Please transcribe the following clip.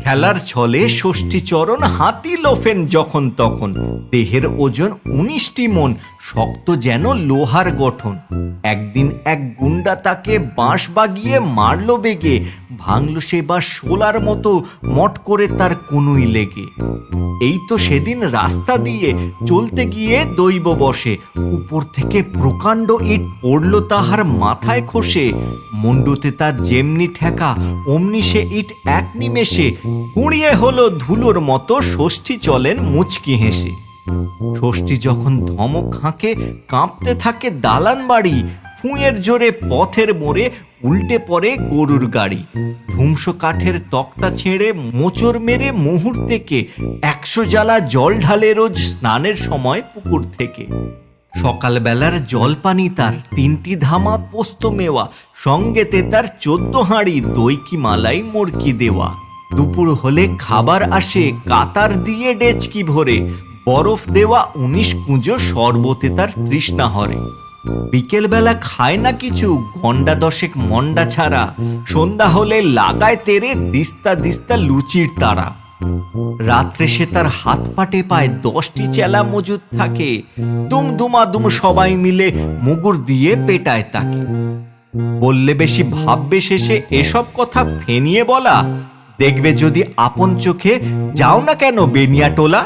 খেলার ছলে ষষ্ঠীচরণ হাতি লোফেন যখন তখন, দেহের ওজন 19টি মন, শক্ত যেন লোহার গঠন। একদিন এক গুন্ডা তাকে বাঁশ বাগিয়ে মারল বেগে, ভাঙল সে বা শোলার মতো মট করে তার কনুই লেগে। এই তো সেদিন রাস্তা দিয়ে চলতে গিয়ে দৈব বসে, উপর থেকে প্রকাণ্ড ইট পড়ল তাহার মাথায় খসে। মুন্ডুতে তার যেমনি ঠেকা অমনি সে ইট এক নিমেষে গুঁড়িয়ে হলো ধুলোর মতো। ষষ্ঠী চলেন মুচকি হেসে। ষষ্ঠী যখন ধমক হাঁকে কাঁপতে থাকে দালান বাড়ি, ফুঁয়ের জোরে পথের মোড়ে উল্টে পড়ে গরুর গাড়ি। ধ্বংস কাঠের তক্তা ছেড়ে মোচড় মেরে মুহূর্তেকে 100 জ্বালা জল ঢালে রোজ স্নানের সময় পুকুর থেকে। সকালবেলার জলপানি তার 3টি ধামা পোস্ত মেওয়া, সঙ্গেতে তার 14 হাঁড়ি দই কি মালাই মুরকি দেওয়া। দুপুর হলে খাবার আসে কাতার দিয়ে ডেচকি ভরে, বরফ দেওয়া 19 কুঁজো শরবতে তার তৃষ্ণা হরে। বিকেলবেলা খায় না কিছু ঘণ্টা 10 মন্ডা ছাড়া, সন্ধ্যা হলে লাগায় তেরে দিস্তা দিস্তা লুচির তারা। রাত্রে সে তার হাত পাটে পায় 10টি চেলা মজুদ থাকে, দুমদুমাদুম সবাই মিলে মুগুর দিয়ে পেটায় তাকে। বললে বেশি ভাববে শেষে এসব কথা ফেনিয়ে বলা, দেখবে যদি আপন চোখে যাও না কেন বেনিয়াটোলা।